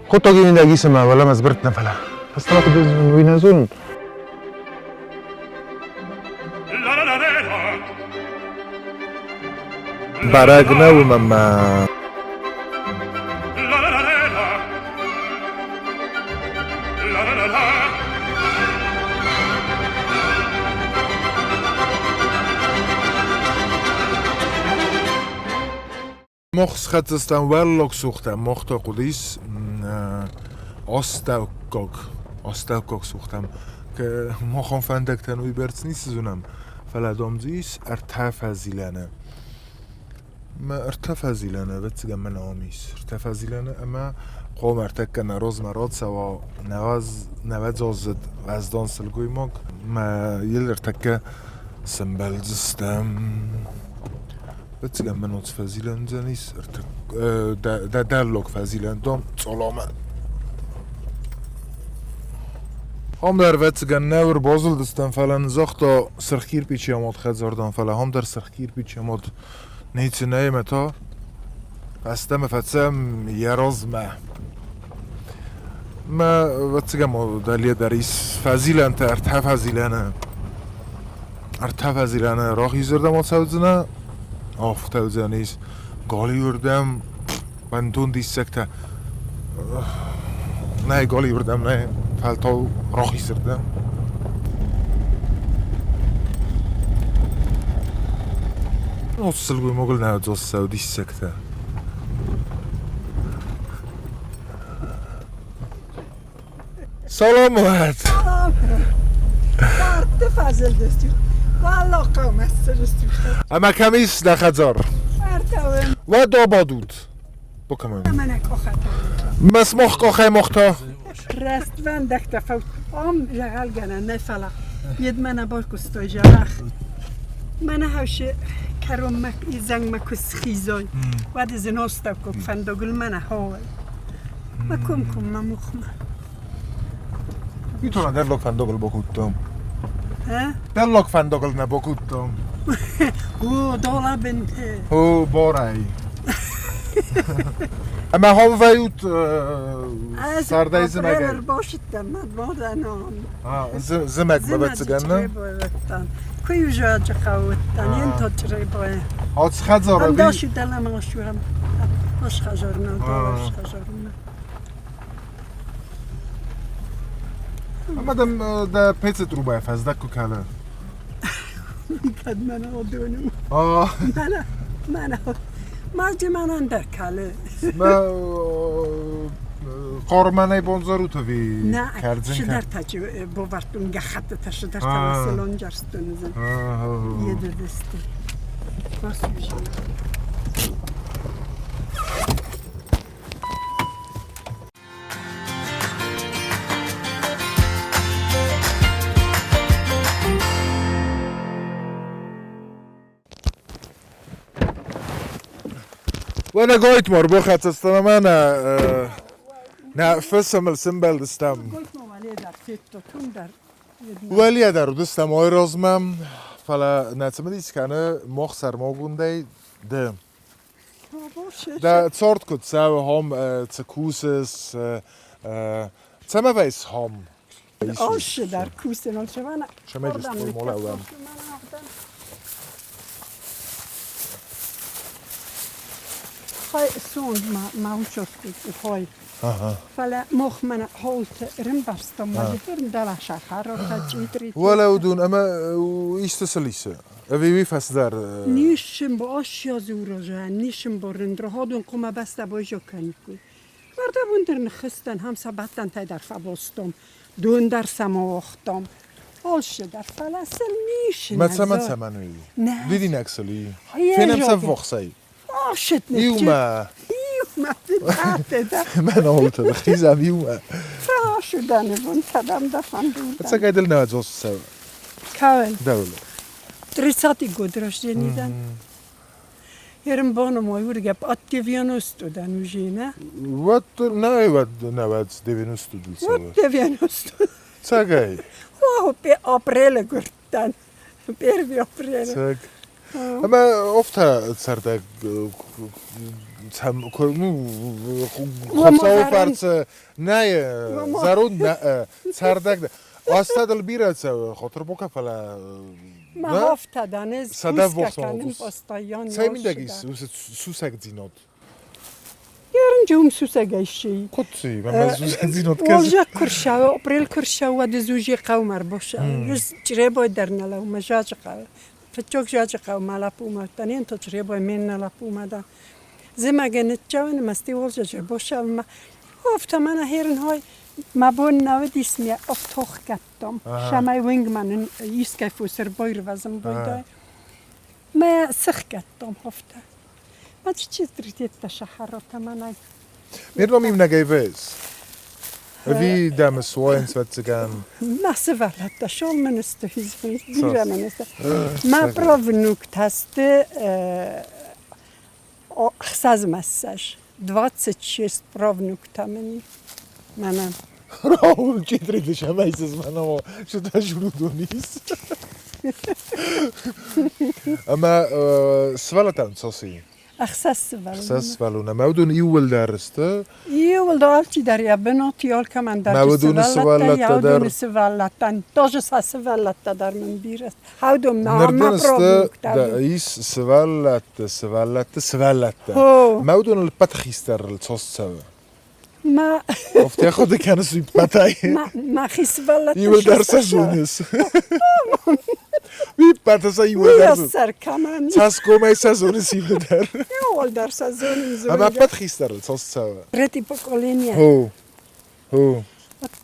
خود اگه این دگیس ما ولی مزبرت نفله پس طبعا خود وینزون برگ نو مما مخص خطستم ولک سوختم مختا قدیس آستاوکوک سوختم که مخم فندک تنوی برس نیست زونم فلادام زیس ارتفع زیلانه ما ارتفع زیلانه بتسجم من آمیس ارتفع زیلانه اما قوم ارتک نروز مراد سوا نواز زد وزدان سلگوی مگ ما یل ارتک سنبال زستم بتسجم من اوت فزیلان زنیس ارتک دلوک فزیلان دام سلامه هم در وتسجن نور بازل دستم فلان زختا سرخیر پیچی آمد خد زردان فلا هم در سرخیر پیچی آمد نیت نیم تا استم فتسم یراز ما وتسجم دلیه دریس فزیلان تا ارتفع فزیلانه راهی زردم آسودزنه آفتودزنیس گالی وردم بندون دیسکته نه گالی وردم نه فالتو راهی زردم نوصلگوی مغل نه دوست دیسکته سلام مهد Parte fazil destio. Wallah qawmas destio. اما کمیس دخزار Artawan. و دابادود بکمان Mana koxat. مسموخ قاخه مختا Restvan dakta faut. Am jagal gana nefala. Yed mana barkusto jalach. Mana hawshe karom mak izang makus khizoy. Wad zinosta ko fandogul mana hawl. Makum kum mamukhma. میتونم در لک فندقل بکوتم Ha? در لک فندقل نبکوتم O dola bente. او بارای اما هم ویوت سردای زمگه باشیدم مدوادنام. زمگ ببتسگنه کوی جاج قوتن این تا چرای باید هات خزاره هم بی داشتی دلم آشورم آش خجارنا داش خجارنا اما ده پیچت رو باید فزدک کو کله میکد من آدونو آه من مرجی من اندر کله ما قارمانه بانزارو تو بی نه کردن شدر کرد تاجی باورتون گخت تا شدر تا مثلان جرستون زن یه دو دستی باس میشه وانا قايت مر بخت استم انا نفسم السنبل دستم گفت موالی در فیتو تون در ولی در دستم آی رازمم فلا نتسم دیس کنه مخ سرما گونده ده باشه ده صارت کد سو هم تکوسس تسمه ویس هم آش در کوسنال شما نه شما جست مال اولم خواهی سوند ما اوچوست خواهی فلا مخ من هولت رم برستم ما جفرم دل شخر رو تجیدری ولا دون اما ایش تسلیسه وی فس در نیشم با آشیا زورا جا نیشم با رندره ها دون قوم بسته با جا کنی کوی ورده بوندر نخستن هم سبتن تای در فباستم دون در سما وقتم آش در فلسل نیشم ما تسمنوی نه دیدی نکسلی یه فینم جا سف ده. وخصی آشت نکه یوما یوما ده من آلت بخیزم یوما شدن بون تدم دفن بس بودن قاعد لنا جوز سوا کول دولة تریساتی گودرش جنیدن هرم بانو مایور گپ اتیویانوستو دنوژی نه وات نه وات دیوینوستو دل سوا اتیویانوستو ساقای واه به آپریل گردن پیروی آپریل ساق اما افتا سردك تم خمسة فرس نه زارود نه سردك استاد البيرة خاطر بوكا فلا ما افتا دانز صدف پوسکا بخصم کنیم بوس. پاستایان سایمین دگیس سوسک زینود یارن جوم سوسگایشی قطعی من سوسک زینود کز والجا كرشا أبريل كرشا ودزوجي قومر بوشا يس جريبو درنا لو مجاج قو فتشوك جاج قو مالا بوما تانين تو جريبو من لا بوما دا زي ما جنت جاون مستي والجا جربوشا ما أفتا مانا هيرن هاي ما بون نود اسمي أفتوخ كتم شماي وينغمان يسكي فوسر بوير وزن بويدا ما سخ كتم أفتا ما تشتريت تشحرت مانا میرم این نگیوز وی دم سواین سوتسگان Nasıl vallata şol menüste hizmet dira menüste. Ma provnuk taste o xsaz mesaj. 26 provnuk tameni. Manam. راول چیتری دشم ایسز من اما شده شروع نیست اما سوالتان سوسی Xsaz val. سس ولونه مودون ایول درسته Io do alci daria benoti ol kaman dar. Mavudun svallata dar. Svallata. Toje sa svallata dar men bires. Haudo ma نردن provnuk است tam. ایس سوالت هو. مودون البتخیستر الصوص Ma افتی خود کنه سوی پتای ma xisvallata. ایول درس زونس وی پتاسا ایول Io درس ser kaman. تاس کومه سازونس ایول در Io dar sa zonin اما zonin. پتخیستر الصوص Reti pokolenia. هو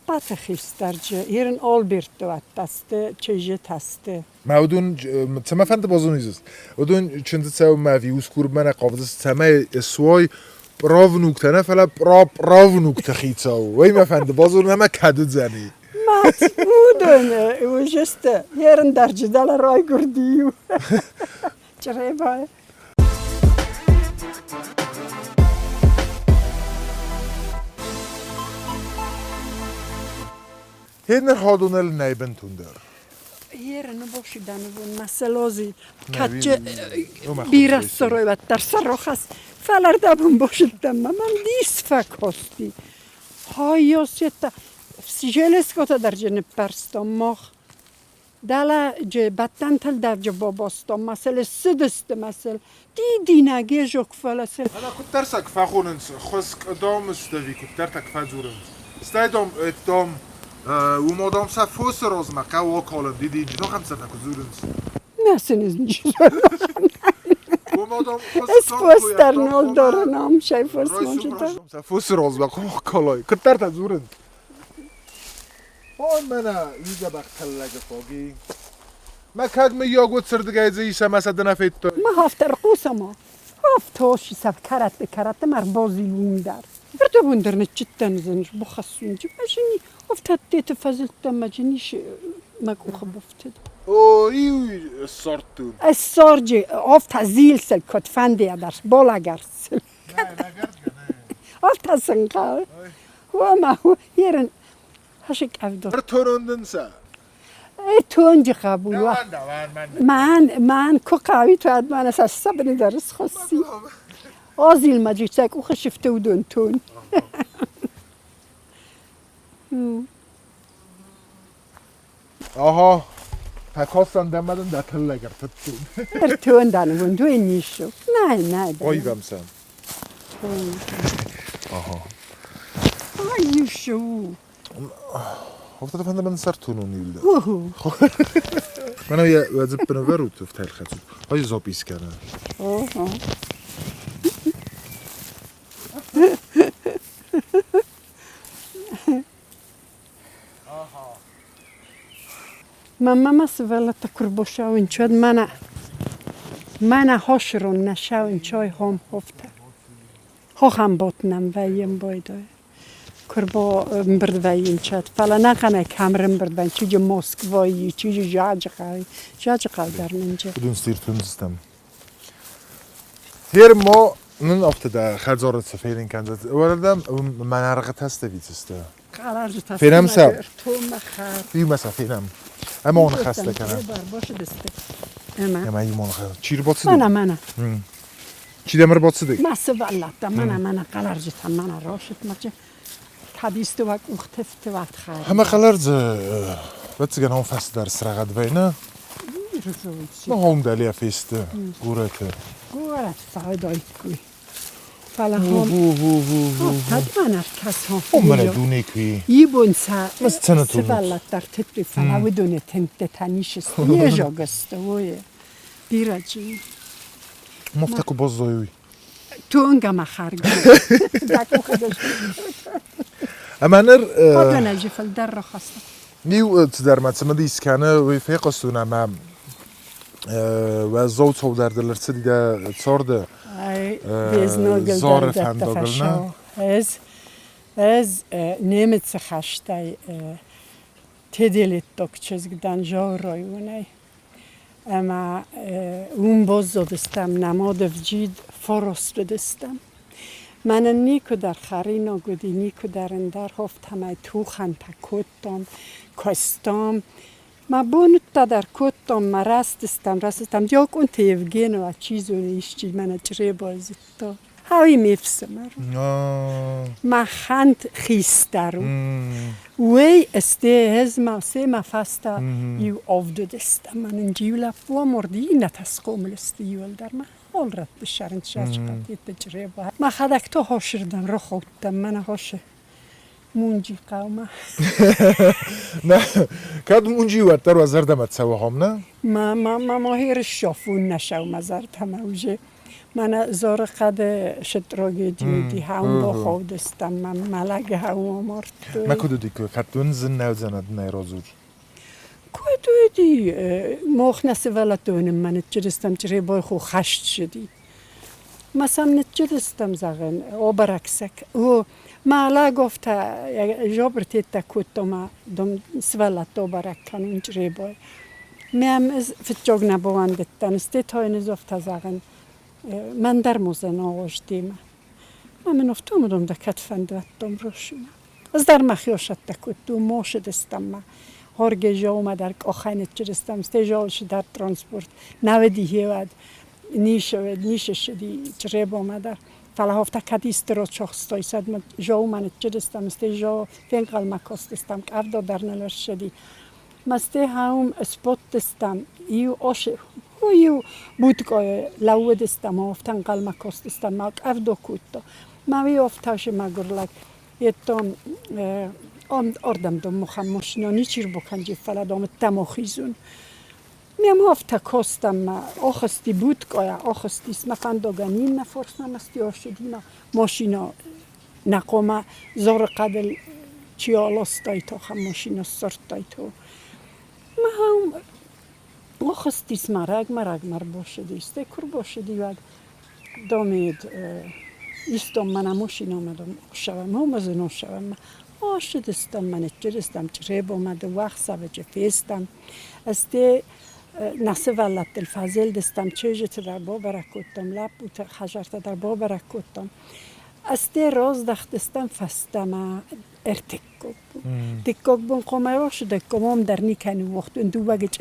Pata xistarce. Yerin Alberto attaste, çeje taste. مودون تما فند بازونیز ودون چند تساو ما ویوس کوربمن قابض تما سوای براو نوکتنه فلا براو نوکته خیتساو وی ما فند بازون نما کدو زنی Mat udon, u jeste. Yerin darce dala roy gurdiu. Çreba. هنر هادون النیبن توندر Yerin boşu danı bu meselozi. Kaçı bir- biraz soruy battar sarroxas. Falar da bun boşu damma. Man dis fakosti. Hayoseta. Jeleskota darce ne perstom moh. Dala ce battantal darce bobostom. Mesele sıdıstı mesel. Di nage jok falasel. انا كنت ترسك فاخوننس خسك دوم استوي كنت ترتك فازورنس ستايدوم اتوم ومودوم سفوس روزما قاو كولن دي دو خمسة تاكو زورنس Nasılsınız? ومودوم Es poster nol doranam şey forsmojita. سفوس روزما قاو كولن كنت ترتك زورنس هون منا يجا بختلق فوقي ما كاد مي يوغوت سردقاي زي سما سدنا فيتو Ma hafta rqusama. Hafta hoş sav karat mar bozilum dar. Birde bundarne cidden zinj bu khassunji. Majini hafta tet fazilta majiniş mak ukhbufted. او ايو السورتون Es sorge hafta zilsel kot fandi adar bolagarsel. Hafta sanqa. Wa hu yerin hashik avdo. تورندنسا Tunji qabul wa. من Man koqawi tu adman asas sabni dars khassi. Azil majitsak u khshifte udun tun. آها پکاستن دمدن در تلگر تتون Tun dan wundu inisho. Nej. Oj vemsen Ay yusho. افتاد فنده من سر تونون یلده Uhu. منو یه وزب بنوورو تو فتایل خطوب های زابیس کنه Oho. Mamma svella ta kurboshaun chod mana hoshron nashaun choy hom hofta. Hocham botnam vayem boydo. Kurbo mbrdvayin chat. Fala naqana kamrim mbrdvayin chuje Moskvoi chuje jajqal dar minje. بدون ستیر تون زستم هیر ما نن افتاده خزارت سفیرین کنزد وردم من حرقت هسته ویتسته Qararjı tas. Fenem sab. Toma khar. بیو مثلا فیلم اما اون خسته کنم Başı deste. اما Hemen yiyeyim onu. Çiğri batsı من değil. Çiğ demir batsı değil. ما سوالات من قلرجت من راشت مچ حدیث تو وقت اختفت وقت خارج Hemen kalarca. Batsı gene on fes der sıra gadveyne. Ma hon deliye festi. Gurete. گورت فایدایت کوی فلا هم تد من ارکس هم On bana dune ki. یبون سا بس تنه تو بود. سوالات در تطری فلا ودونه تنت تنیشست یه جاگست وی بیراجی Maftaku bozdoyu. تو انگا مخارج دکو خدش Hemenler خدا نجی فل در رو خواست نیو تدر متسمه دی اسکنه و فیقستون اما و زود صوب در دلرسه دیده صارده بیزنوگل زار در فنداگل دفشا نه از نمیت سخشتای تدیلیت دک چزگدن جا رایونه اما اون باز دستم نماد وجید فرست دستم من نیکو در خرینا گودی نیکو در اندر هفت همه توخن تا کتم کستم ما بونت در کتم ما رستستم یا کن تیوگین و چیزو نیشتی من چره بازید تو هاوی میفسم ما خند خیسترو وی استه هزما سه ما فستا یو آفدو دستم من انجیو لپو مردی نتسقوم لستیول در ما حال رد بشارن شرچقاتی تجربه ما خدک تو هاشردم رو خودتم من هاشه مونجی قومه نه کد مونجی ورتر و زرده متسوه هم نه ما هیر شافون نشو مزر تموجه من زار قد شتراگی دیدی هم با خودستم من ملگ هم مرد ما کدو دیگه کدون زن نوزند نیرازور کدو دی موخ نسولتونم من چرستم چره بای خو خشت شدی مثلا نچرستم زغن او برکسک او مالا گفته جابرتی تکوتو ما دم سولتو برک کنون چره بای میم فتجاگ نبواندتن استیتای نزفت زغن من در موزن آغاش دیم من افتومدم در کتفند وقتم روشیم از در مخیاشت تکوتو موش دستم ما هرگه جا اومدر آخینت چرستم استیجالش در ترانسپورت نودی هیود نیشش دی چره با اومدر فلا هفته کدیست رو چاخستای سد من جا اومدر چرستم استیجا فنقل مکاستستم که افدا در نلر شدی مسته هم اسپوت دستم ایو آشه یو بودگاه لوه دستم افتن قلم کاست دستم ماک افدو کوتا ماوی افتاش مگرلک یتام آردم دم مخم ماشینانی چیر بکنجی فلادام تماخیزون میم هفته کاستم آخستی بودگاه آخستی اسم فنداگانی نفرس نمستی آشدی ماشینا نقوم زار قدل چیالاستای تا خم ماشینا سرتای تو ما هم آخستیس مرگ باشه دیسته کر باشه دیوگ دامید ایستم من ماشین آمدم شوم هم از نو شوم آشدستم من چرستم چره بامده وقت سوچه فیستم استه نسه ولد الفضل دستم چهجت در با برکوتم لب بود خجرت در با برکوتم استه راز دستم فستم ارتکوب تکوب بون قماش دکوم در نیکنی وقت دو وقت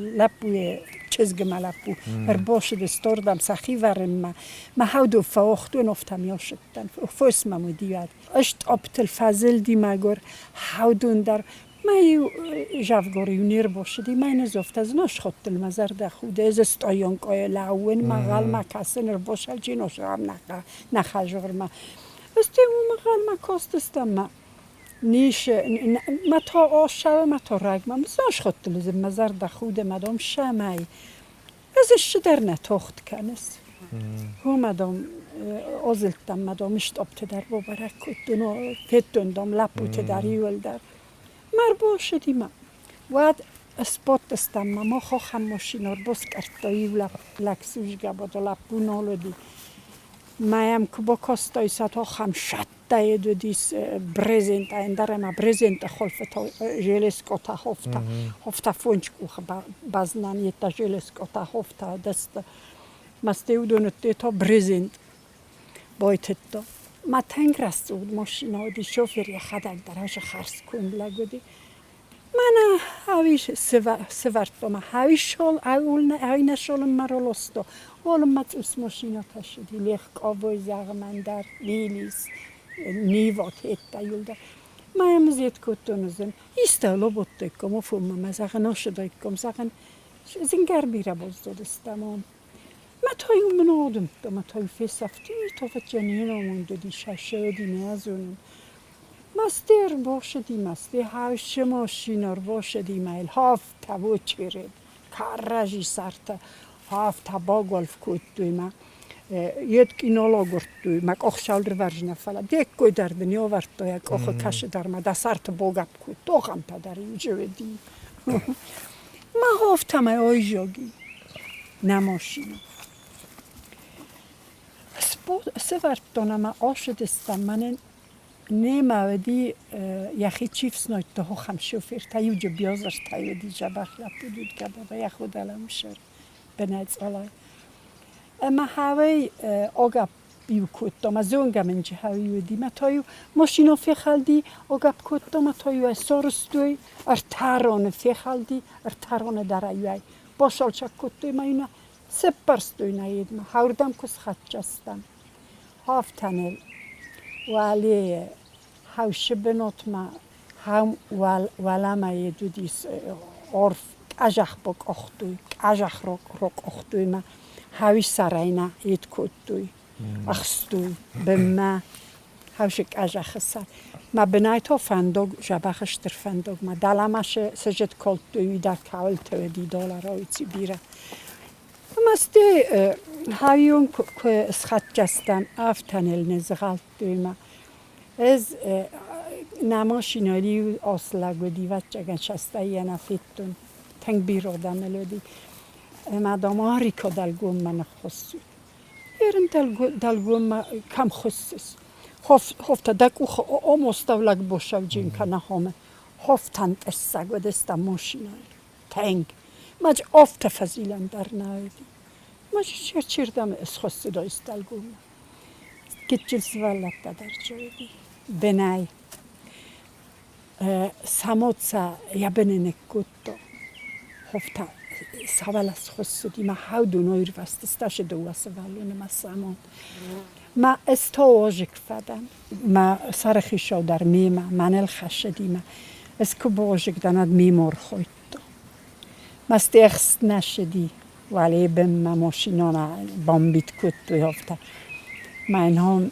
لپوی چزگ ملپو بر باش دستاردم سخی ورم ما هودو فوقت و نفتم یاشتن فوس ممودیات اشت آبت فضل دی مگر هودون در ما یو جافگوری نیر باشدی ما نزفت از نش خود المزر دخوده از استایان که لعون مغال ما کسن رو باشل جینوش هم نخجور ما استیمو مغال ما کاستستم ما نیش ما تا آشوه ما تا رگ ما مزاش خود المزر دخوده مدام شمعی ازش در نتاخت کنس هو مدام آزلتم مدام اشت آبت در بابرک کدنو فتوندم لپوت در یول در مر باشدی ما واد اسپات استم ما خواهم ماشینار بس کرتایی و لکسوش گباد و لپو نالودی مایم که با کاستای ستا خم شده دو دیس برزنت اندر ما برزنت خلفتا جلسکوتا هفتا فونچ کوخ بازنان یتا جلسکوتا هفتا دست مستیو دونتی تا برزنت بایتت تا ما تنگ رست بود ماشینا دی شوفر یه خدک درهاش خرس کن لگودی من هاویش سوارت با من هاویش شال هاوی نشالم مرا لستو ولم مت اسمشینا تشدی لیخ قابوی زغمن در لیلیس نیوات هیتا یلده ما زیاد کتونزم ایستالو بودتکم و فهمم زغن نشدایکم زغن زنگر بیره باز دادستم ما تایو من آدم تو ما تایو فیسافتی تو فجنین آمونده دی ششه دی نیازونم مستر باشدی مستی هاوش ماشینار باشدی میل هافت و چیرد کارجی سرت هافت با گلف کودوی ما یکی نالا گرتوی مک آخشال ورژن فلا دیک کوی در دنیا ورد تو یک آخه کش در ما دسرت باگب کود تو هم پدری جودی ما هافت ما آیجاگی نماشینم سوارت دانم آشدستم من نمی‌ودی یخی چیفس نوید تو هم شوفر تایو جو بیازش تایو دی جبخ لپودود که بابا یخو دلم شر بنایت علای اما هوای آگاب بیو کودم از اونجا من جه هوای ودی ما تایو ماشینو فیخالدی آگاب کودم ما تایو سرستوی ارتارون فیخالدی ارتارون درایای باشال چک کودم ما اینا سپرستوی نید ما هردم کس خدشستم هافتنل ولی هاوش بنات ما هم ولا ما یدودیس عرف اجخ بک اختوی اجخ رک اختوی ما هاوش سراینا ید کودوی اخستوی به ما هاوش اجخ سر ما بنایتو فندق جبخش در فندق ما دلمش سجد کلتوی در کال توی دلار آیتی بیره مستی هایون که اسخط جستم افتنل نزغال توی ما از نماشیناری آسلگودی و چگن شسته یه نفیتون تنگ بیرودم ملودی مادام آریکا دلگون من خصوص ایرم دلگون من کم خصوص هفته دکو مستولگ باشه جین کنه همه هفتند استگو دستم ماشیناری تنگ ماج افت فضیلم در نهایتی ماج چیردم از خصوص دایست دلگون من کتچل سوالت در جویی بنای ساموتسا یا بننه کتو هفته سوال از خصوصی ما هاودو نویر وستستاش دو سوالونه ما سامون ما استواجک فدم ما سرخیشو در میما منل خشدی ما اسکوباجک داند میمور خویتو ما استخست نشدی ولی بم ما ماشینانا بامبیت کتو هفته من هم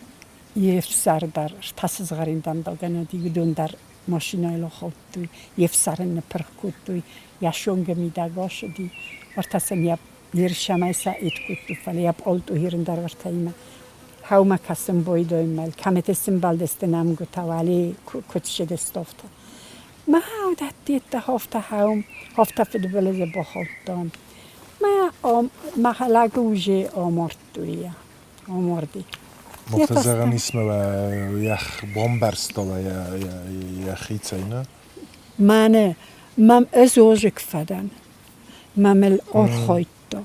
یه سر در تاسز غریندم داغن دیگه در ماشینای لخوت توی یه سر نپر کود توی یا شونگ میداگاش دی ورتاسم یاب لیرشمای سعید کود تو فلی یاب آلتو هیرن در ورتایما هاوما کسم بایدوی مال کمیت سیمبال دستنام گوتا ولی کتش دستافتا ما هاو دادیت تا هفته فدبلز باخوتام ما حلاگوجه آمرد تویه آمردی مفتزغن اسمه و یخ بامبرستاله یخیت اینا من ازوجک فدن ممل آرخایتا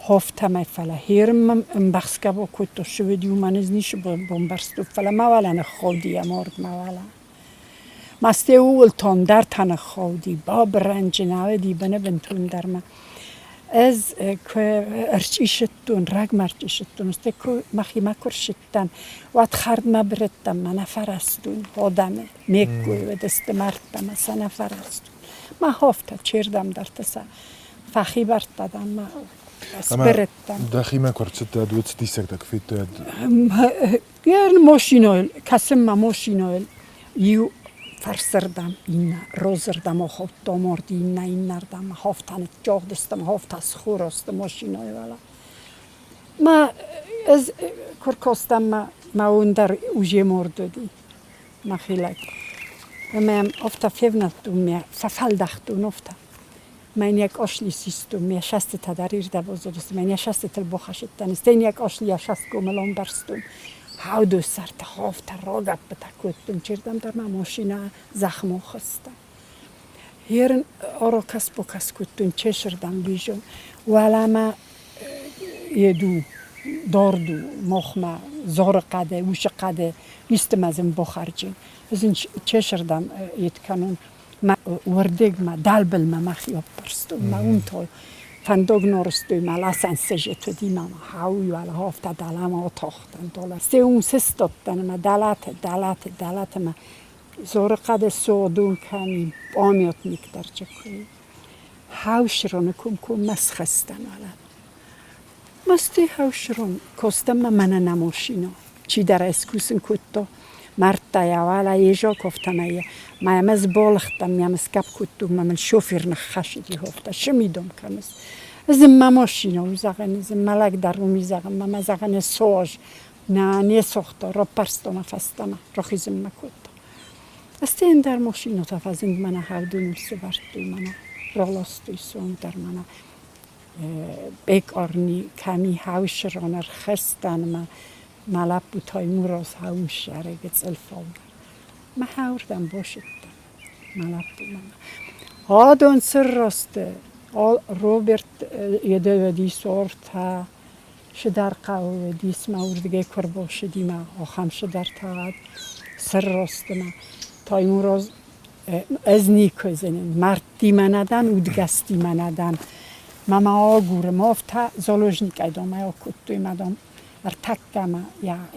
هفته می فلا هیرم بخشکه با کتو شودی و من از نیش بامبرستو فلا ما ولی نخودی مرد ما ولی مسته اول تام در تن خودی با برنج نودی بنه بنتون در ما از که ارچیشتون رگ مرچیشتون است که مخیمه کرشتن وقت خرد مبردم من فرستون آدمه میگوی و دست مردم مثلا فرستون ما هفته چیردم در تسا فخی برد دادم ما اسپردم دخی مکرچت دوت دیسک دکفیت یه ماشینال کسیم ما ماشینال یو فرسردم این روزردم و خود دامردی این نردم هفتن جاگ دستم هفت از خور است ماشینای والا ما از کرکستم ما اون در اوجی مردودی ما خیلی ما افتا فیونتون می ففل دختون افتا من یک آشلی سیستم می شست تداریر دبوزد است من شست تل بخشیدن است این یک آشلی شست کاملا برستون هاودو سرت هفته راگب بتکوتم چیردم در ما ماشینا زخمو خستم هیرن آرا کس با کس کتون چشردم بیجون ولی ما یدو داردو مخمه زار قده وش قده نیستم از این بخرجین از این چشردم ید کنون ما وردگ ما دلبل ما خیاب برستو ما اون تو فندق نورستوی ما لاسن سجت دی ما هاوی ولی هفته دلم آتاختن دلار سه اون سستن ما دلات ما زور قد سودون کمی آمیات میکدر چکوی هاوش رو نکم مسخستن ولد مستی هاوش رو کستم من نموشینا چی در اسکوسن کتو مرتا یا ولی یه جا کفتم ایه ما یمز بالختم یمز کپ کتو من شوفیر نخشیدی هفته شمیدم کمز از ماشینا میزگن از ملک در رو میزگن ما مزگن سوج نه سخته را پرستم فستم را خیزم مکوت است این در ماشینا تفازند من هودونم سبرتوی من رالاستوی سون در من بیک آرنی کمی هاوش رانر خستن ما ملاب بوتای موراز هاوش شرگت الفاو ما هاوردم باشد ملاب بو من هادون سر راسته روبرت یده دی سورت ها شدر قاو دیس ما وردگه کر باشدی ما آخام شدر تاعد سر راسته ما تای موراز از نیکو زنن مرتی مندن اودگستی مندن ماما آگوره مافتا زولوژنیک ایدام یا کتوی مدام ارتکم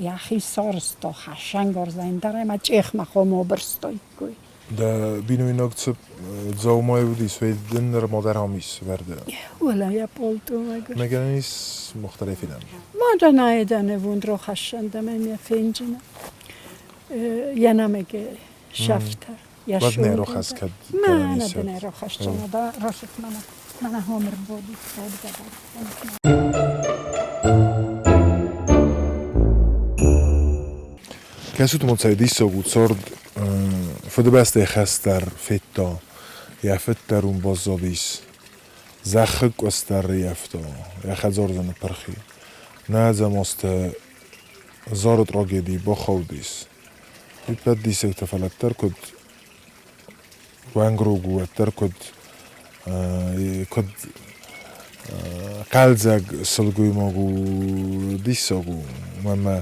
یا خی سارستا خشنگار زندره ما چیخ مخوام برستای کوی دا بینوی نکت زومای بودی سویدن در مادر همیس ورده ولی یا پولتو مگر مگرانیس مختلفی دم مادر نایدانه وند رو خشنده من یا فنجنه یا نمگه شفتر یا بعد شونده نیرو خست کد نه نه نیرو خشنده دا راشت من همر بودی کسی تو متصیدی سوگود سرد فده بسته خستر فتا یا فتر اون بازابیس زخک استر یفتا یا خزار زن پرخی نه زماست زارد راگیدی با خودیس بیت دیسه تفلتر کد وانگروگو تر کد قلزگ سلگوی ماگو دیساگو مما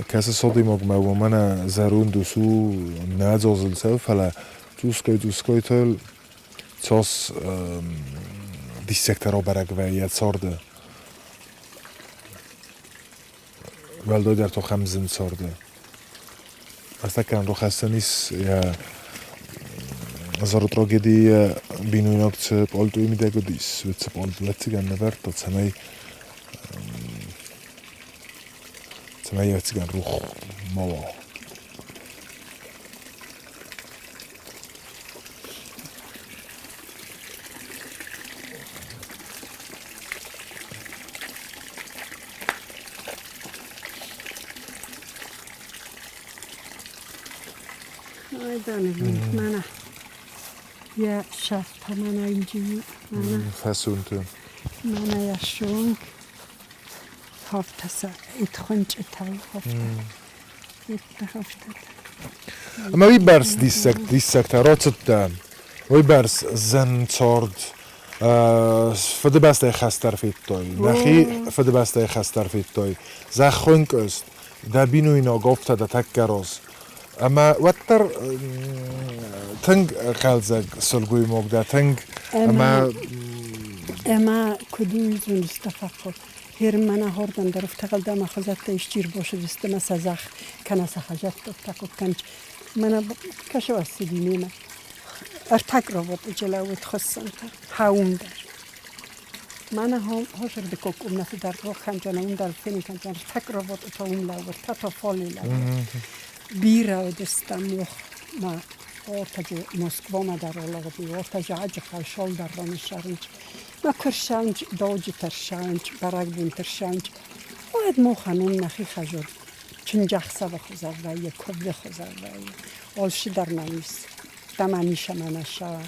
کسی صدی ماگو و من زرون دوسو نزازل سو فلا دوسکای تل چاس دیسکترا برگ و یه سارده ولدای در تو خمزن سارده اصلا کن رو خسته نیست یا زارد راگیدی بینوی نکت پالتوی میده گدیس و چه پالتوی گن نورد تا چنای گن روح موا نایدانه من یا شفت من اینجوری من فسونتون من یا شونگ هفته سا اتخونج اتاو هفته اما وی برس دیسکترا چطن وی برس زن چارد فده بسته خستر فیتای نخی فده بسته خستر فیتای زخونک است دا بینوی ناگفته دا تکراز اما وقتر تنگ قلزگ سلگوی مگده تنگ اما کدوم زون استفاق هر من هردن در افتقال دام خزات اشتیر باشه دست ما سزخ کنه سخجات تاکو کنج من کشو استدی میمه ارتق رو بود جلوت خصن هاوم در من هم هاشر دکوک نفی در رو خنجانه اون در فینی کنجان ارتق رو بود تا اون لاور تا فالی لاور بیرا دستم ما ortaca Moskva'ma dar olagdi, ortaca acı kalşol dar ramışarınç. Ma kırşanç, doğucu tırşanç, baragbun tırşanç. O ed mohanun nahi khajur. Çıncaxsa ve xuzarvayı, kubve xuzarvayı. Olşi dar namis. Tamanişa manasha.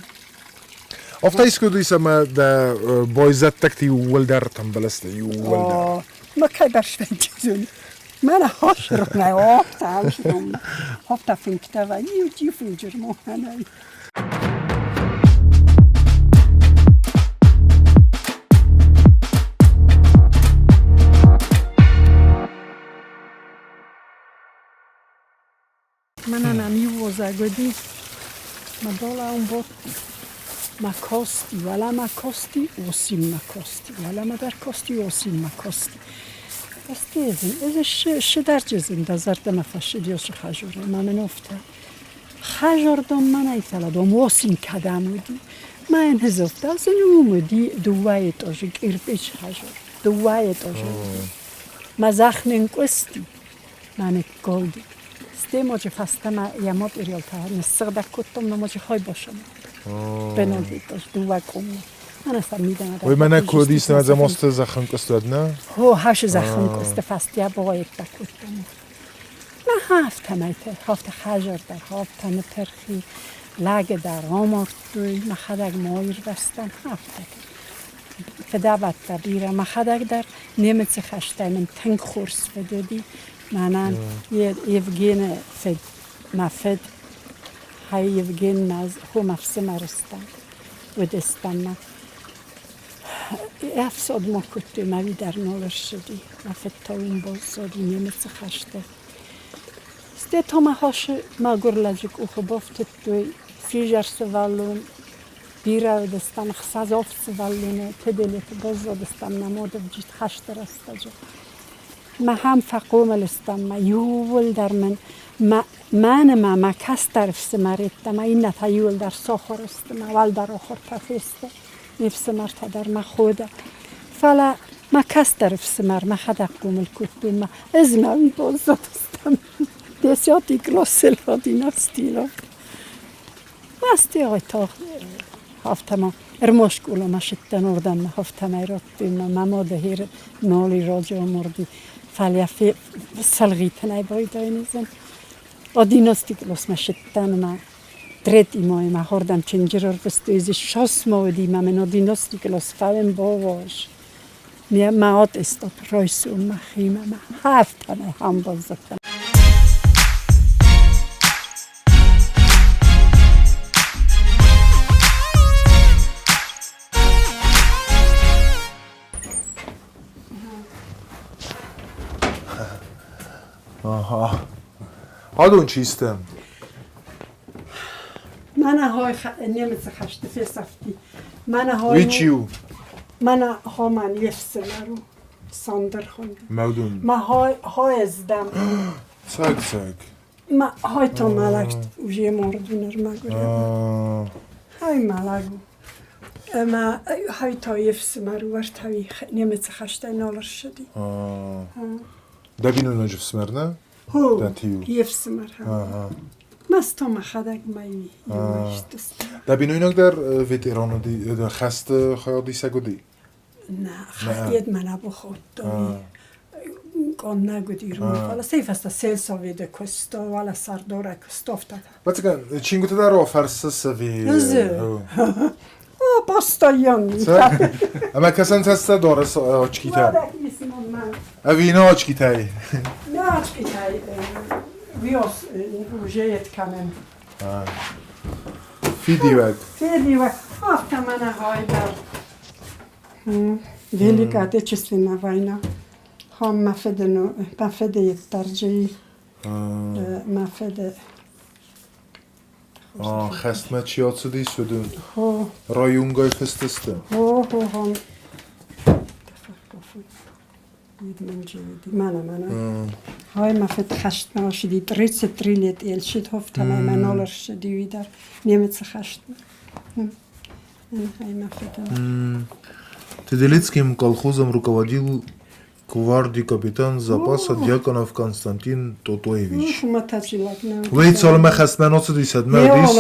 Oftayız kuduysa ma da boyzat takti yuwaldar tambalaste yuwaldar. Ma kaydarşven çizun. من هاشر نه آفت هاشرم هفت فینکته و یوچی فینجر مهنه من نمی وزه گدی ما دالا اون بود ما کاستی ولی ما کاستی وسیم ما کاستی ولی ما در کاستی وسیم ما کاستی استیزن ازش در جزین دا زرد نفشیدیوش خجوره ما منفته خجور دم من ایتلا دم وسیم کدام بودی ما این هزفته از نومدی دوای تاج ایرپیچ خجور دوای تاج ما زخنین کوستی من گودی استیموج فسته ما یامات ایریال تا نسخت کتم نموج خای باشم بنادی تاج دوای کمی من اصلا میدونم وی من کودیست نمی‌دونم ماست زخم کستاد نه هو هاش زخم کست فستی باید تکوتم من هفت خجر در هفت نترخی لگه در آمرد دوی من خدک مایر بستم هفته فدابت بیره من خدک در نیمت خشته من تنگ خورس فدادی منم یفگین فد مفد های یفگین مز خو مفسه مرستم و دستم من افساد ما کتی موی در نالر شدی مفد تا اون باز سادی نیمت خشته سته تا ما هاش ما گرلجک او خبافت دوی فریجر سوالون بیره و دستم خساز سوالونه تدلیت باز دستم نماده بجید خشته رسته جا ما هم فقوم لستم ما یول در من کس طرف سمریت ما این نتا یول در ساخر است ما ول در آخر تفسته نفس مرتا در ما خوده فلا ما کس طرف سمر ما خدق قوم الکتب ما از ما این باز دستم دسیاتی کلاسل هادی نستیلا مستی آقای تا هفته ما ارماش کلا ما شتن اردم ما هفته ما رات ما ماده هیر نالی راجع مردی فلیافی سلغیت نباید اینزن آدیناستی کلاس ما شتن ما درد ایمای ما هردم چنجرار بستویزی شاس مودی ما من آدیناستی کلاس فهم باواش ما آت استاد رایسون ما خیمه ما هفته ما هم بازدن آها هادون چیستم من های نیمت خشته فسفتی من وی چیو من ها من یفسه رو ساندر خوندم مودون ما های ازدم ساک ما های تا ملکت اوژه موردونر مگوره های ملکو ما های تا یفسه رو ورد هایی نیمت خشته نالر شدی دبینو نجف سمرنه هو داتیو یفسه ها مست ما خدک مایی یوش دست دبینو اینک در ویترانو دی در خست خیادی سگودی نه خیلی من بخود داری کن نگودی رو فعلا سیف است سیل سویده کستا ولی سرداره کستافت وقتی چینگو تو در آفرس سوی نزه باستا یانی اما کسان هسته داره آچکی تر وادک میسیمون من اوینا آچکی تایی نه آچکی تایی ویوس روژهیت کنم فیدی وقت هفته من های در ویلیکاته چیستی نواینا هم مفده یک درجهی مفده خستمه چی آتسدی سودون رایونگای فستسته هم من جیدی من های مفد خشت ناشدی 30 تریلیت ایل شد هفته من نالر شدی ویدر نیمت خشت های مفد Теделецким колхозом руководил гвардии капитан запаса Дьяконов Константин Тотоевич. Вейт соломе хасманот дисад мардис.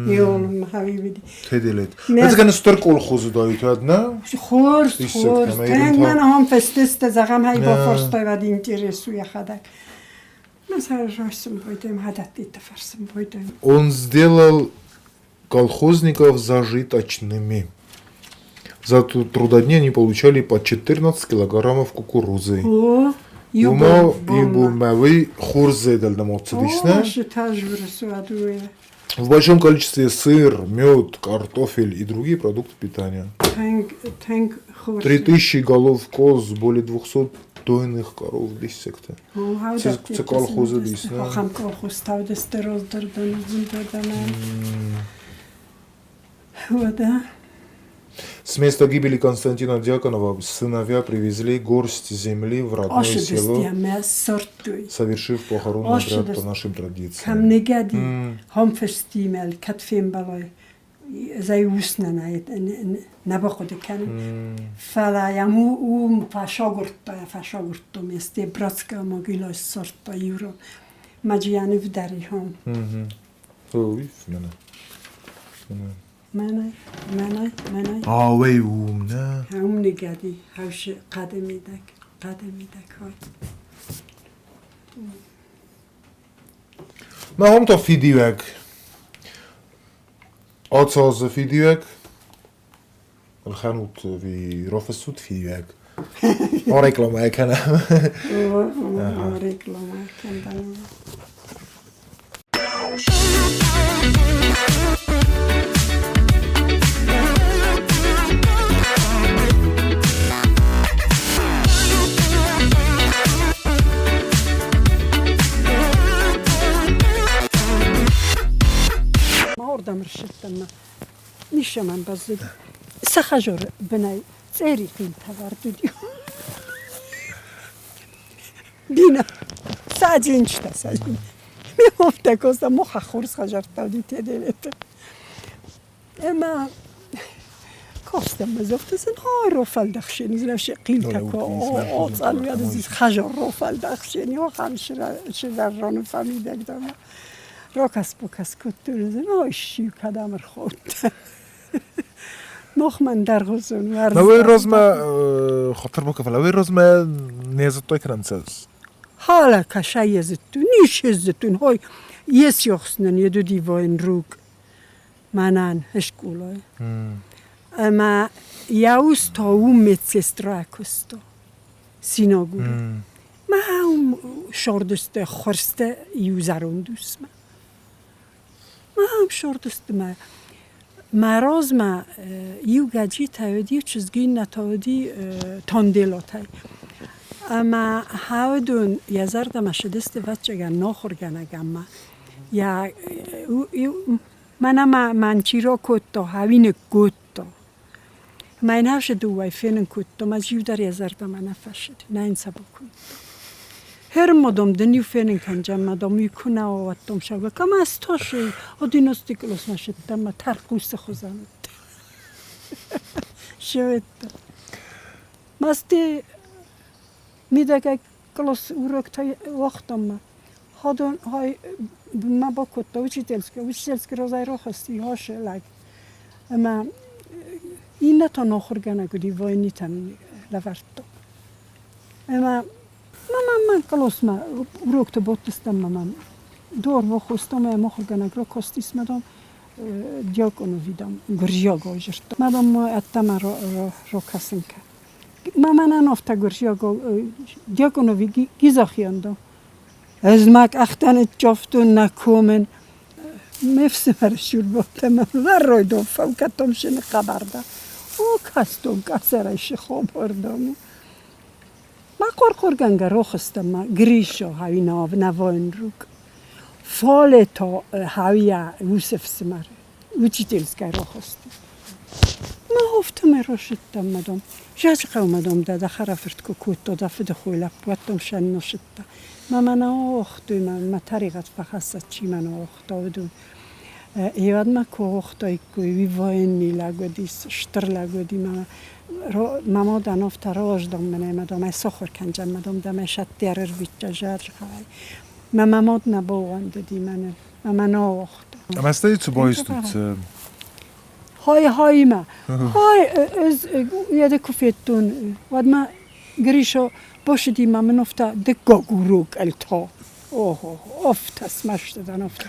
Йолм махави. Теделет. Эцгэн стор колхозу дайт не? Хорст. Тэнг ман хам фестест загам хай ба форстай вад интересуя хадак. Mesela росом пойдем хадат фарсом пойдем. Он сделал колхозников зажиточными. За трудодни они получали по 14 килограммов кукурузы. Умо ибумовый хурзе в большом количестве сыр, мед, картофель и другие продукты питания. 3000 голов коз, более 200 დოინიხ კაროვდის სექტე. Ce колхозы дейсің, а? Хам колхоз тавдесте роздърдана. Вода. С места гибели Константина Дьяконова сыновья привезли горсть земли в родное село, совершив похоронный обряд по нашим традициям. Кам негади, хам фестимел, катфим балой, заюснана, набаходе кан. Фала яму фашогурто месте братская могила сорта юро. Маджияны вдари хам. Ой, мене. منای آوی اوم نه هم نگردی هاش قدمی دک های ما هم تا فیدیوک آتساز فیدیوک الخانوت وی رافستوت فیدیوک رکلامه کنم رکلامه کنم نیشه من بازد سخجور بنای سری قیل تواردیو دینا ساجین چتا ساجین می‌افته کوستا مخ خورس خجر تادی تدلت اما کوستا مزفت سن ها روفال دخشنی زنش قیل تکو آصل یاد زیز خجر روفال دخشنی و خمشر رانو فهمیده دارم راکس بکس کتور زن آیشی کدامر خود نخ من در غزون ورز نوی روز ما خاطر بکفل نوی روز ما نیزت توی کنم ساز حالا کشای یزتون نیش یزتون های یس یخسنن یه دو دیواین روگ منان هشکولای اما یاوز تا اون متسسترا کستا سیناگوره ما هم شاردسته خورسته یوزرون دوست ما هم شاردسته مراز ما یو گجی تاودی چیزگی نتاودی تاندیلا تای اما هاودون یزرد مشدست بچگان نخورگن اگم یا من چیرا کتا هاوین کتا من هاوش دوای فینن کتا ما جیو در یزرد من نفشد نه این سبا کتا هر مدام دنیو فینن کنجم مدام یکونه آواتم شد کم از تاشی آدیناستی کلاس نشدم ما ترقوس خوزند شوید مستی میدگه کلاس ورکتای وقتم ما هادون های ما با کتا وچیتلسکی روزای رو خستی هاشه لگ اما این نتا نخورگنه گودی وای نیتم لورتو اما من کلاس ما ورکت باتستم من دور وخستم ما خورگنه گرا کستیس مدام دیاکونو ویدم گرژیا گوجرت مدام اتم رو کسن که من نافتا گرژیا دیاکونو وی گیزاخیاندم از مک اختن جفتون نکومن مفسمر شور باتم من روی دو فوقتم شن خبر ده او کستم کسرش خوب بردم ما قرقرگنگ رو خستم ما گریشا هاوی نواین روگ فال تا هاویا یوسف سمر وچیتلسکی رو خستم ما هفتم رو شدم مدام جاج قومدم ده خرافت کو کوت ده فد خویل بوتم شن نشدم من آختم ما طریقت فخست چی من آختادم یاد ما کو آختای کوی واین نیلاگودیس شتر لاگودی ما دانوف تراج دم مدام سخور کنجم مدام دم شد دیار ویچ جارج خواهی ما نباوند دی من آخت اما استی تو بایستید های ما های از یاد کفیتون ود ما گریشو باشدی ما منفتا دکا گروگ التا افت مشت دانفتا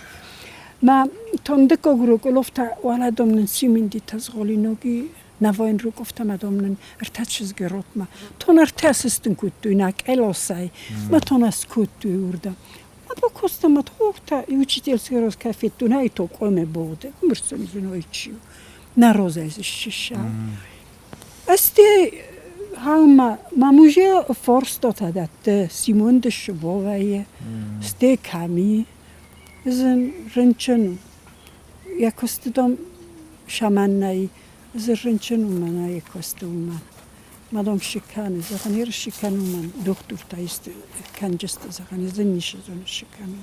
ما تون دکا گروگ الافتا ولی دم نسیمین دی تزغالی نگی نواین رو گفتم ادامن ارتچز گرات ما تون ارتاسستن کتوی نک الاسای ما تون از کتوی وردم ما با کستم ما توقتا یوچیتلسکی روز کافیتون های تو قومه بوده مرسم زنوی چیو نروز از ششا استی ما موجه فرست داده سیمون دشبوعه سته کمی زن رنچنو یک استدام شمن نی زن رنچنو من یک استومن مادام شکانه زخنیر شکانو من دکتر تایست کنجست زخنی زنیش زن شکانو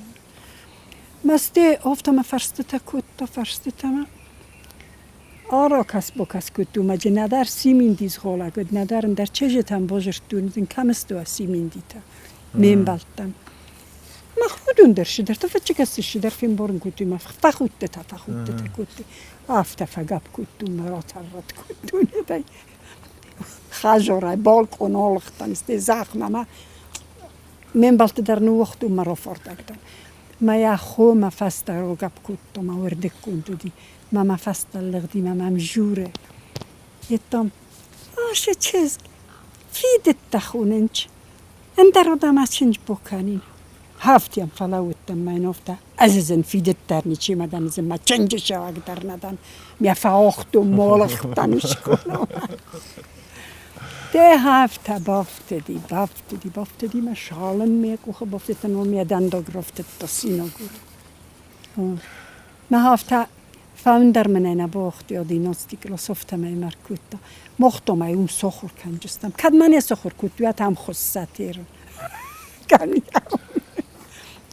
مسته افتم فرست تا کت فرست تام آرا کس با کس کتو مجه ندار سیمین دیز خاله کد ندارن در چجتم بازرتون زن کمستو سیمین دیتا میم بالتم ما خودون درش در تو فچ کسش در فیلم بارن کتی ما فخوت تا کتی آفت فگاب کتو مرات رد کتو ندای خجاره بالکن آلختن است زخم ما میم بالت در نو وقت مرا فردکتن ما یا خو ما فست رو گاب کتو ما ورد کندو دی ما فست لغدی ما مجوره یتم آشه چیز فیدت تخوننچ انت رو دم چنج بکنین هفتیم فلاوتم من نفته عزیزن فیدت در نیچی مدن زن ما چنج شواگ در ندن می فاخت و مالختنش کنم ده هفته بافت دی ما شالن میکوخه بافت نو می دندا گرفت تا سینا گوره ما هفته فاوندر من اینا باخت یا دیناستیک را سفته می مرکوتا مختم اون سخور کنجستم کد من سخور کتویت هم خصتیر کنیم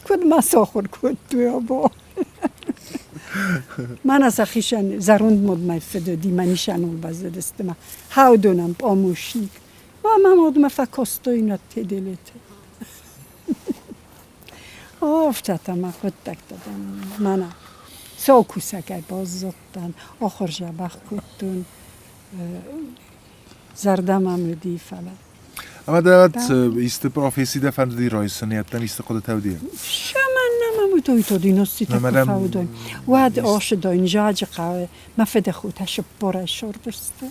کد ما سخور کتویا با من از خیشن زروند مد می فدا دی منیشان اول بزد استم هاو دونم آموشنیک و من مد ما فکستو اینا تدلیته افتادم ما خود تک دادم من ساکوسکای باز زدن آخر جبخ کتون زردم امودی فلا اما داد است پروفسی دفند دی رایس نیاتن است خود تودیه شمن نمود تو دیناستی تفاودن واد آش داین جاج قوه مفد خودش پره شربسته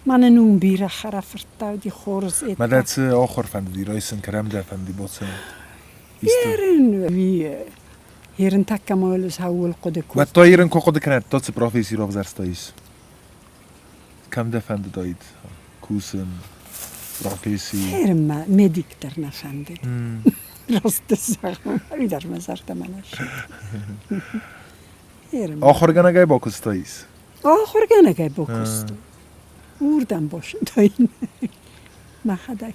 من نون بیره خرافت تودی خورز ایت مدت آخر فند دی رایس کرم دفند دی بوسه یرن وی هیرن تکه مالوس هول قد و تا هیرن که قد کنید تا پروفسی را بزرستاییس کم دفند داید کوسن پروفسی هیرن ما مدیک در نفنده راست سرم در مزارت منش هیرن آخر گنگای باکستاییس آخر گنگای باکست اوردم باشه داین مخدک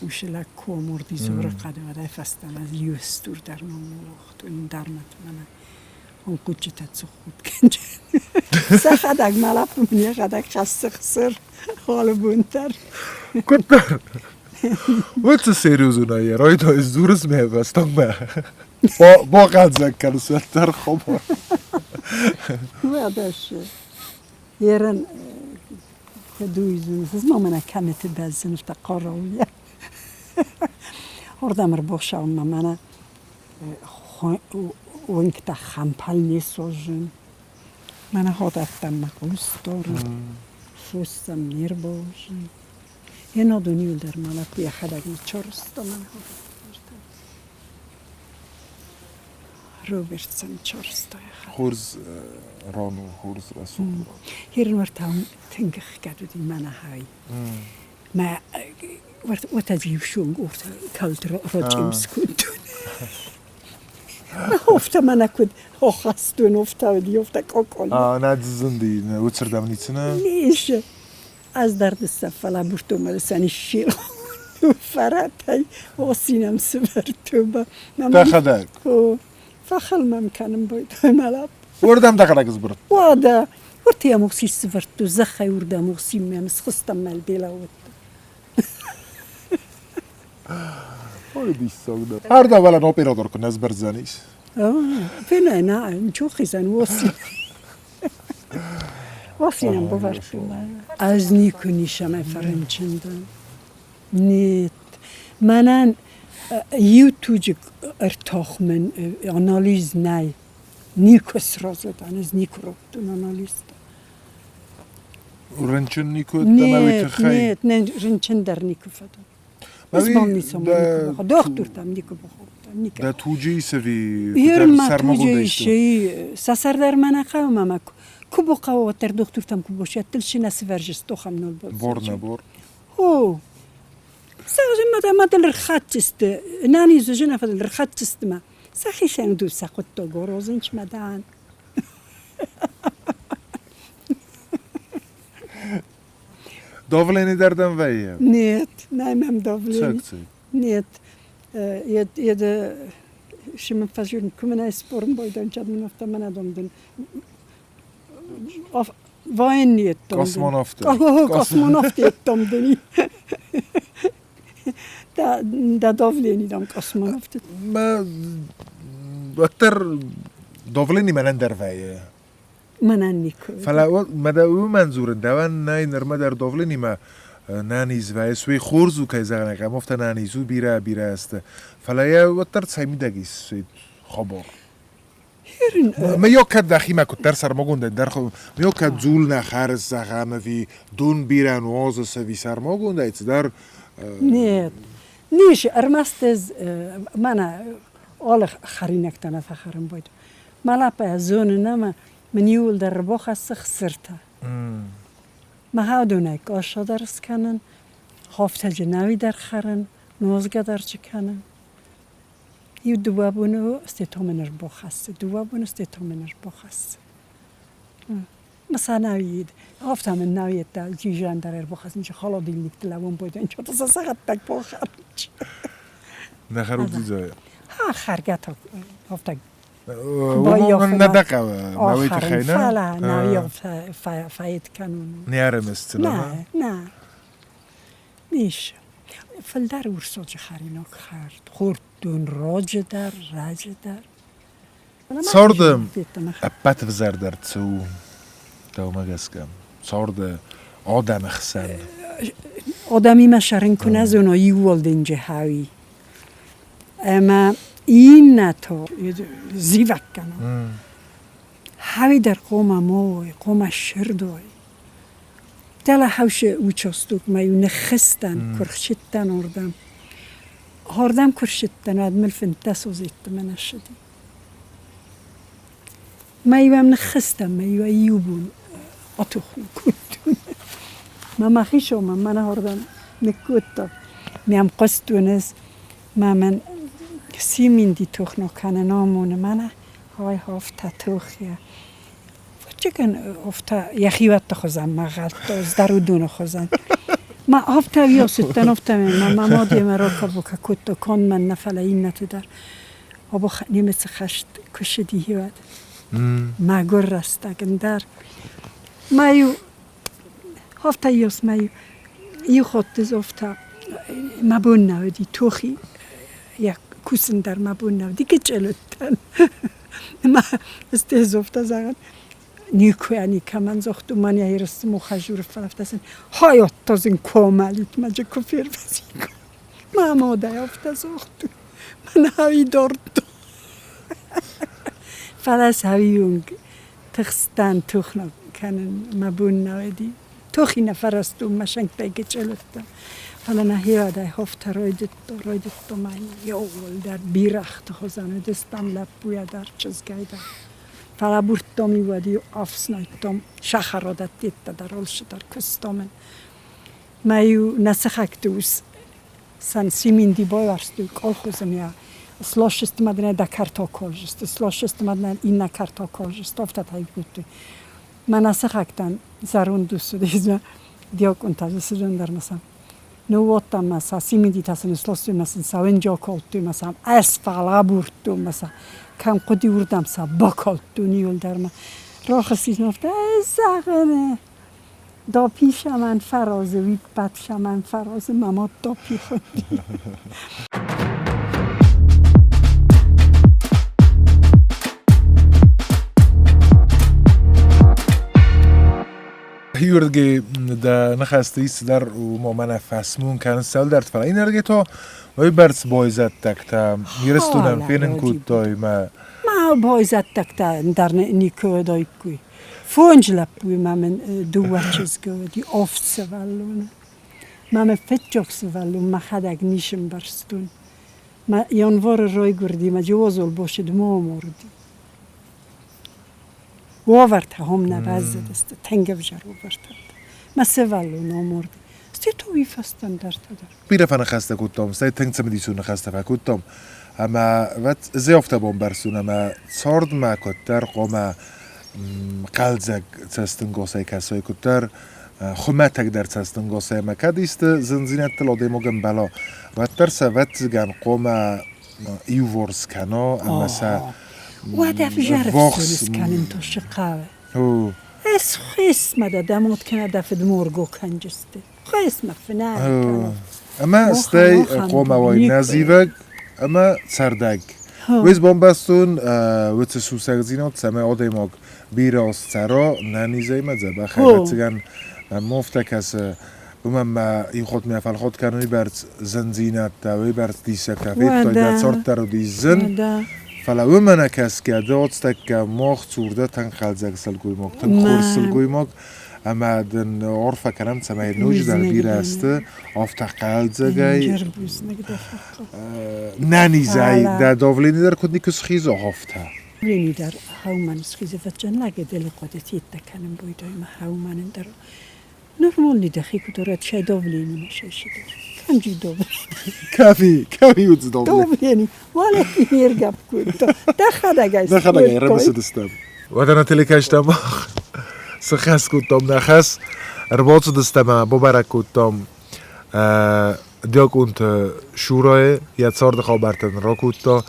وشلک کومردی زور قدم دای فستم از یوستور در مملخت و این درمت منه اون کچه تت خود کنج سخدک ملپ منی خدک خسته خسر حال بونتر کتر وقت سریوزونه یه رای تا از دورز میبستم با قد زکر سوتر خوبه وادش یرن دویزون از ما منه کمت بزن افتقارویه Ordamır boşalma mana onkta champagnie sożyn. Mana hodattam makustorn. Fussam nirbożyn. Jeno do nilder malak jahadak mi czorsto mana hodattam. Robertson czorsto jahad. Hurz rano, hurz rasul. Hirn wartam tengich gadu di mana hai. Ma وتجيب شو قلت كلت رجيم سكوتون هفته من كنت خستون هفته ودی هفته کاکل نادزندی وتردم نیتونه نیش از درد سفلا برتم لسانی شیر فراتای واسینم سفر تو با تخدک فخل ممکنم باید ملاب وردم تخدک زبرت وادا ورتی مخسی سفر تو زخی وردم مخسی میامس خستم مال بیلاوت دیستاگدار هر دولا ناپیرادار کن از برزنیش فینا نه چون خیزن واسینم بورتم از نیکنیشم فرنچندم نیت منن یوتیوب ارتاح من آنالیز نه نیکس رازدان از نیکروتون آنالیز رنچن نیکو دمویت خیلی نه رنچن در نیکو فدان اسمم نیستم دکتر تام نیکو بخور Da tuji sevi Yürüme tuğcu şeyi sasardar mana kavmamak. Kubu kavater doktortam kubu şattil şinası verjes toham nol bol. Borna bor. O. Sadece madem الرخاتست ناني زوجنا في الرخاتست ما صحيح شنو ساقط تجورزنش مدان Dovleni derden veye. نيت نايم دافلين Çaktı. نيت يد شو من فجر كمنا سبورم بويدن جد من أفتا من أدمدن وين نيت Kosmonavtı. Kosmonavt ettomdeni da dovleni dam kosmonavt Ma aktar dovleni menen der veye. منانيك فلا مدى منظور دوان ناي نرمدر دولني ما نانيز و سوی خورزو که زغنه که مفت نانیزو بیره است فلا یا وقتر سایمی دگیس خبر ما یو که دخی ما کتر سر مگونده در خو ما یو که زول نخارز زغنه وی دون بیرن واز سوی سر مگونده ایت در نيت نيش ارمستز مانا اول خرينك تنا فخرم بود مالا با زون نما من يول در بخس خسرته ما هادونك آشا درس کنن هفته جنوی در خرن نوزگه در چه کنن یو دوابونو استیتومنر بخست دوابونو استیتومنر بخست مثلا نوید هفته من نوید تا جیجان در بخست اینجا خالا دیل نکت لون بود اینجا تا ساعت تک بخست نخرو دیزای ها خرگت هفته ندقه مویت خیلی فلا نوی فاید کنون نیارم است نه نیش فلدر ورسوج خریناک خرد خوردون راج در سردم ابت وزر در تو دوما گسکم سرد آدم خسن آدمی مشارن کنه زنو یوال دنجه هاوی اما این نتو زیوک کنم هاوی در قوم موی قوم شردوی دل هاوش اوچاستوک مایو نخستن کرشتن هردم کرشتن ادمل فنتسو زیت من شدی مایو هم نخستن مایو ایوبون اتوخنو کتون ما مخیشو من هردم نکوتا میم قصدونز من سیمین دی توخنو کنه نامونه منه های هفته توخیه چکن هفته یخی وقت خوزم مغلط از درو دونه خوزم ما هفته ویا ستن هفته من ما دیم را کبو که کتو کن من نفله این نتو در آبا نیمت خشت کشدی هیواد ما گر رستگن در ما یو هفته یوس ما یو خودتز هفته ما بون نودی توخی یک کوسن در مبون نو دیگه جلوتن ما استهزفته زغن نیکو یعنی که من زختو من یه رست مخجور فلفتسن هایت تازن کاملیت مجه کفیر بزیگو ما ماده یافته زختو من هایی دارد فلس هایی اونگ تخستن توخنا کنن مبون نو دی توخی نفرستو مشنگ دیگه جلوتن حالا نهیاده هفته رویدت من یول در بیرخت خوزنه دستم لپویا در چزگای در فلا بورتامی ودی افسنایتم شخرادت دیت در آلش در کستامن مایو نسخک دوست سن سیمین دی بایورستو کال خوزم یا سلاشست مدنه دا کرتا کالجست سلاشست مدنه این نکرتا کالجست افتاد های بودتو من نسخکتن زرون دوست دیزم دیاک انتظر سجن در مثلا نواتم مثلا سیمینی تاسن سلاستی مثلا سوینجا کالتو مثلا اسفالا بورتو مثلا کم قدی وردم مثلا باکالتو نیول در من راه خسیج نفته زغنه دا پیش من فرازه وید بدش من فرازه مماد دا پی خوندی هیورگی دا نخسته ایست در و مامن فسمون کنن سال در تفلا این ارگی تو وی برس بایزت تکتا میرستونم فینن کود دای ما بایزت تکتا در نیکو دای کوی فونج لپوی من دو چیز گوی افت سوالون من فتجاک سوالون مخدگ نیشم برستون ما январ رای گردی ما جوازول باشد ما موردی وارد هم نباز دست تنگ بجار وارد ما سوالو ناموردی ستی تو ویفستن در تدار بیره فن خسته کدام ستی تنگ سمدیسون خسته فکدام اما وقت زیافته بام برسون اما سارد ما کدتر قوم قلزگ تستن گوسای کسای کدتر خمتك در تستن گوسای ما کدیست زنزینت تلاده مگم بلا و ترس وقت گن قوم ایورس کنا اما سا وادف جرف سولیس کنن تو شقاوه اس خیس مده دموت کنه دفت مورگو کنجسته خیس مفنه کنه اما استی قوم وای نزیوگ اما سردگ ویز بامبستون ویز سوسک زینات سمه آده ماگ بیراس سرا ننیزه مزه بخیرت سگن مفته کس ما این خود میافل خود کنوی برد زنزینت دوی برد دیسه کفیت تای در سارت در دیزن فلا من کس که دادست که ماخ چورده تن خلزگ سلگوی ماگ تن خور سلگوی ماگ اما دن عرفه کنم سمه نوج در بیر استه آفتا خلزگی ننیزه در داولینی در کدنی کس خیز آفتا داولینی در هاومن سخیزه فتجن لگه دل قدتیت دکنم بویدای ما هاومن در نرمالی دخی کدورت شای داولینی میشه شده کنجی داولینی کافی وز داولینی ولی میرگب کود دخدگه دخدگه رمسه دستم و دانا تلی کشتم سخص کدتم نخص ارباط دستم ببرک کدتم دیاک اونت شورای یا سارد خوابرتن را کدتا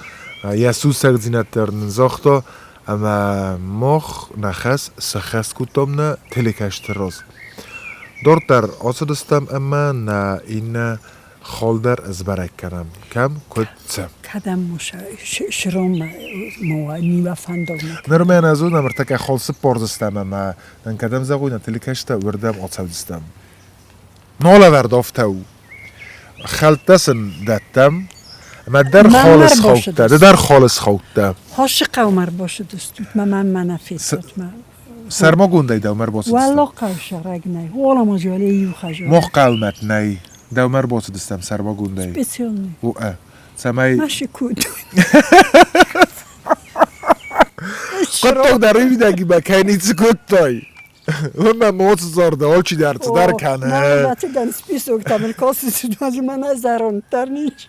یا سوسک زینت در نزاختا اما مخ نخص سخص کدتم نه تلی کشت راست دورتر آسد استم اما نه این خالدر از برک کنم کم کدسم کدم موشه شرام موانی و فندق نرمه از اون امرتک خالص پارد استم اما نن کدم زغوی نتلی کشتا وردم آسد استم نالا وردافته او خلطسن دتم اما در خالص خوکته در خالص خوکته هاشق عمر باشه دستوت من منفیست سرما گونده داومر باست والا قوشرگ نه والا مجاله یو خجال مخ قلمت نه داومر باست دستم سرما گونده سپیسیال نه او سمای ماشی کود کتو در ویدگی با کینیت کتای من موت زارده ها چی در کنه نه بچه دن سپیسوک تامل کاسی سیدوازی من از زران تر نیچ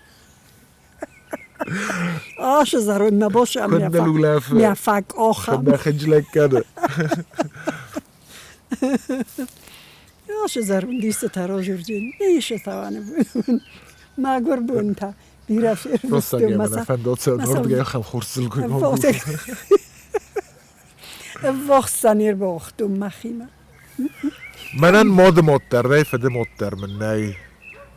آش زرون نباشه میافک آخم کنده خجلک کنه آش زرون دیست تراجر جین نیشه توانه بون مگر بون تا بیرفیر رسته گه من افنداد سر نورد گه خم خورسل کنیم وقت سنیر با اختم مخیمه منن ماد مادتر نه فده مادتر من نه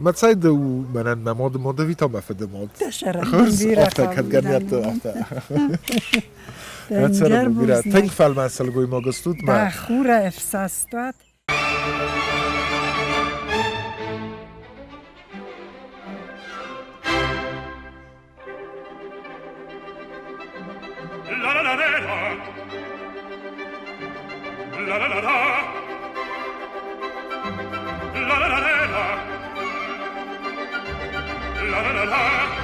ما تساعد و منن ماد ویتا مفده ماد تشرف من بیره دنجر بوزنه تنگ فعل مسئله گوی ما گستود ما بخور افساستاد la la la